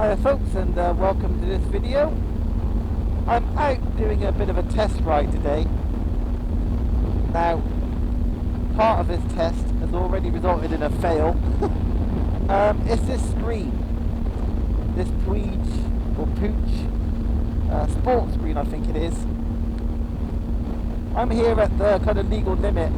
Hi folks, and welcome to this video. I'm out doing a bit of a test ride today. Now, part of this test has already resulted in a fail. It's this screen, this Puig or Pooch sports screen, I think it is. I'm here at the kind of legal limit,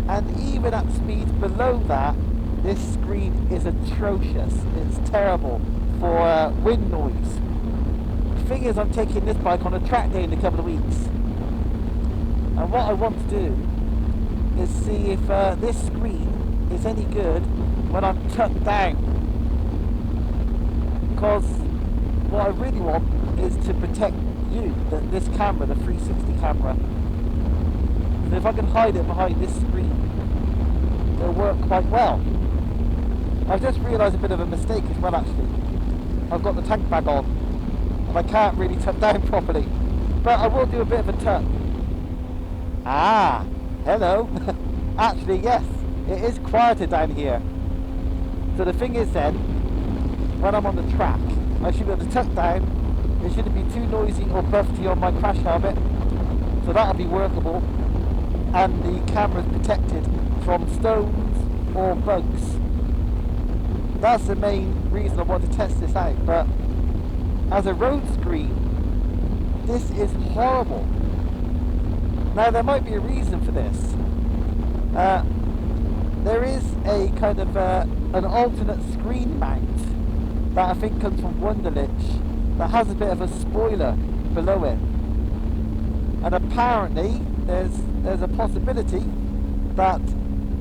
and even at speeds below that, this screen is atrocious. It's terrible for wind noise. The thing is, I'm taking this bike on a track day in a couple of weeks, and what I want to do is see if this screen is any good when I'm tucked down, because what I really want is to protect you, this camera, the 360 camera. So if I can hide it behind this screen, it'll work quite well. I've just realised a bit of a mistake as well, actually. I've got the tank bag on and I can't really tuck down properly, but I will do a bit of a tuck. Ah, hello. Actually, yes, it is quieter down here. So the thing is then, when I'm on the track, I should be able to tuck down. It shouldn't be too noisy or buffety on my crash helmet, so that'll be workable, and the camera's protected from stones or bugs. That's the main reason I want to test this out. But as a road screen, this is horrible. Now, there might be a reason for this. There is a kind of an alternate screen mount that I think comes from Wunderlich that has a bit of a spoiler below it, and apparently there's a possibility that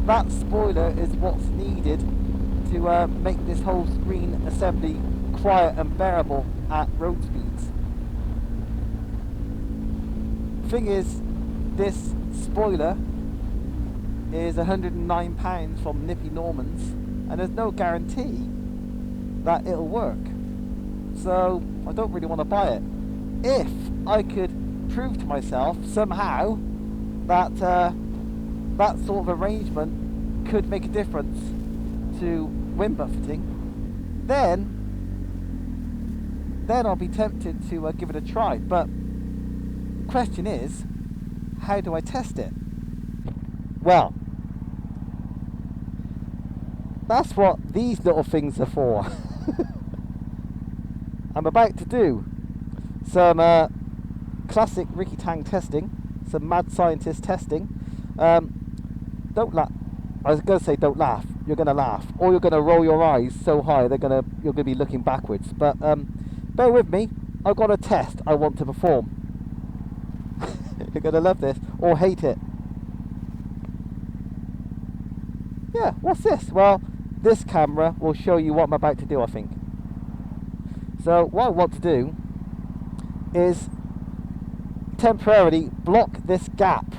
that spoiler is what's needed to make this whole screen assembly quiet and bearable at road speeds. Thing is, this spoiler is £109 from Nippy Norman's, and there's no guarantee that it'll work. So I don't really want to buy it. If I could prove to myself somehow that that sort of arrangement could make a difference to wind buffeting, then I'll be tempted to give it a try. But the question is, how do I test it? Well, that's what these little things are for. I'm about to do some classic Ricky Tang testing, some mad scientist testing. Don't laugh. I was going to say don't laugh. You're going to laugh, or you're going to roll your eyes so high you're going to be looking backwards. But bear with me. I've got a test I want to perform. You're going to love this or hate it. Yeah, what's this? Well, this camera will show you what I'm about to do, I think. So what I want to do is temporarily block this gap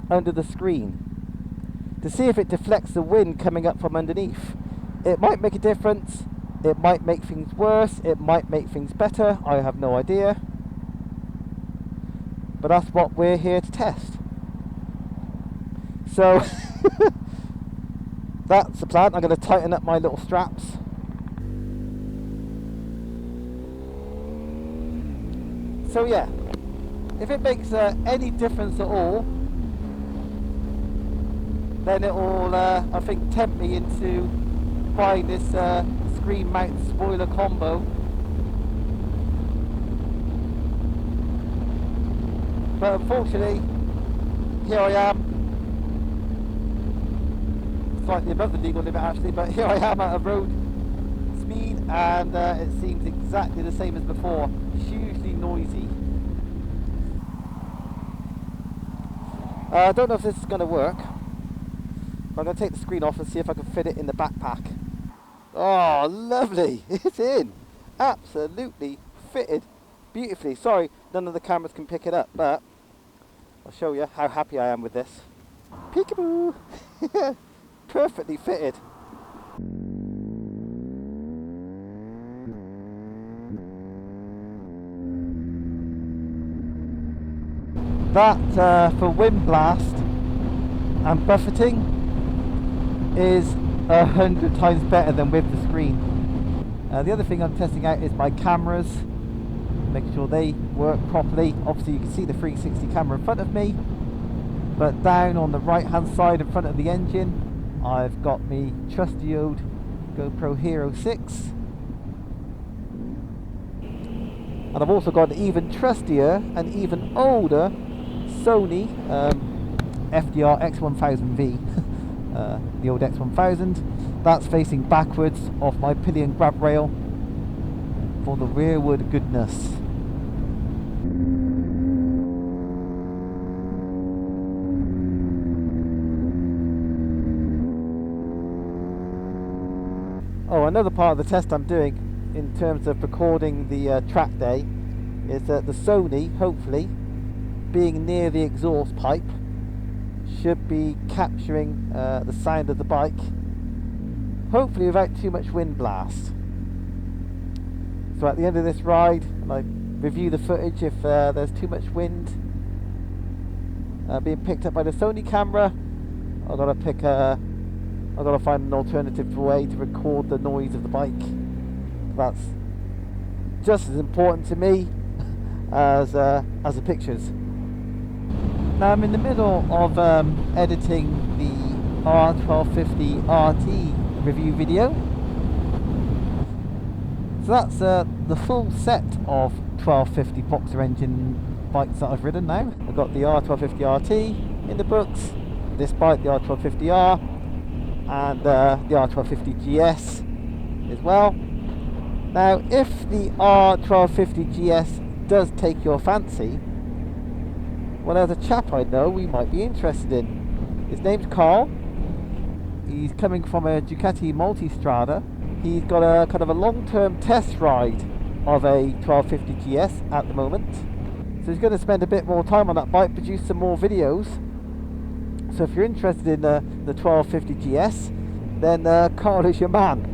under the screen to see if it deflects the wind coming up from underneath. It might make a difference, it might make things worse, it might make things better, I have no idea. But that's what we're here to test. So that's the plan. I'm going to tighten up my little straps. So yeah, if it makes any difference at all, then it will, I think, tempt me into buying this screen mount spoiler combo. But unfortunately, here I am, slightly above the legal limit actually, but here I am at a road speed, and it seems exactly the same as before, hugely noisy. I don't know if this is going to work. I'm going to take the screen off and see if I can fit it in the backpack. Oh, lovely! It's in! Absolutely fitted beautifully. Sorry, none of the cameras can pick it up, but I'll show you how happy I am with this. Peekaboo! Perfectly fitted. That for wind blast and buffeting is 100 times better than with the screen. The other thing I'm testing out is my cameras, making sure they work properly. Obviously you can see the 360 camera in front of me, but down on the right hand side in front of the engine I've got me trusty old GoPro Hero 6, and I've also got an even trustier and even older Sony FDR X1000V, the old X1000. That's facing backwards off my pillion grab rail for the rearward goodness. Oh, another part of the test I'm doing in terms of recording the track day is that the Sony, hopefully, being near the exhaust pipe, should be capturing the sound of the bike, hopefully without too much wind blast. So at the end of this ride, I review the footage. If there's too much wind being picked up by the Sony camera, I've got to find an alternative way to record the noise of the bike. That's just as important to me as the pictures. Now I'm in the middle of editing the R1250RT review video. So that's the full set of 1250 boxer engine bikes that I've ridden now. I've got the R1250RT in the books, this bike, the R1250R, and the R1250GS as well. Now if the R1250GS does take your fancy, well, there's a chap I know we might be interested in. His name's Carl. He's coming from a Ducati Multistrada. He's got a kind of a long-term test ride of a 1250GS at the moment. So he's going to spend a bit more time on that bike, produce some more videos. So if you're interested in the 1250GS, then Carl is your man.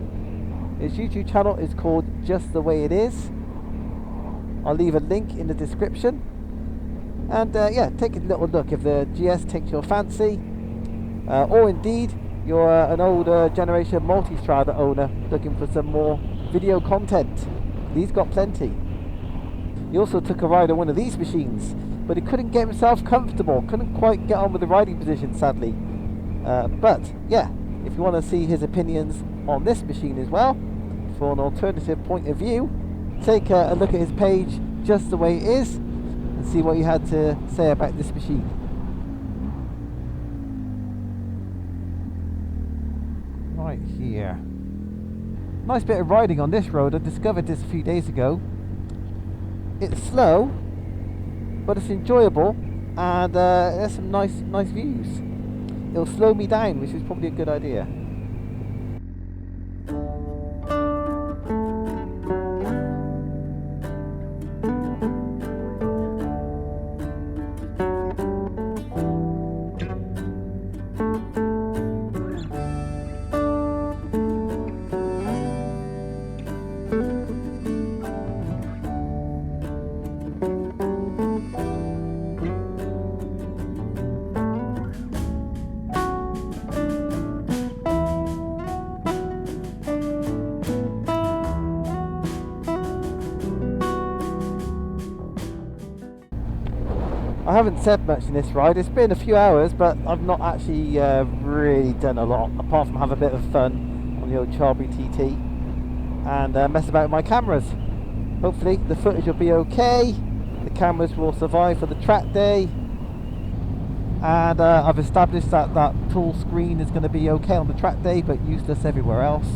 His YouTube channel is called Just The Way It Is. I'll leave a link in the description. And yeah, take a little look if the GS takes your fancy, or indeed you're an older generation Multistrada owner looking for some more video content. He's got plenty. He also took a ride on one of these machines, but he couldn't get himself comfortable, couldn't quite get on with the riding position, sadly. But yeah, if you want to see his opinions on this machine as well, for an alternative point of view, take a look at his page, Just The Way It Is, and see what he had to say about this machine. Right here. Nice bit of riding on this road. I discovered this a few days ago. It's slow, but it's enjoyable, and there's some nice views. It'll slow me down, which is probably a good idea. I haven't said much in this ride. It's been a few hours, but I've not actually really done a lot, apart from have a bit of fun on the old Charbury TT and mess about with my cameras. Hopefully the footage will be okay, the cameras will survive for the track day, and I've established that that tool screen is going to be okay on the track day but useless everywhere else.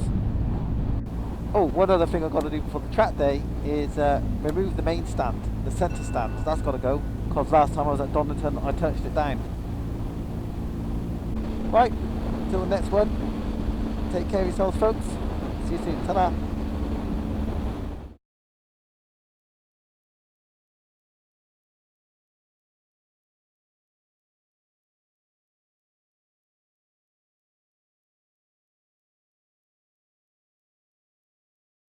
Oh, one other thing I've got to do before the track day is remove the main stand, the centre stand. That's got to go, because last time I was at Donington I touched it down. Right, till the next one, take care of yourselves folks, see you soon, ta-da.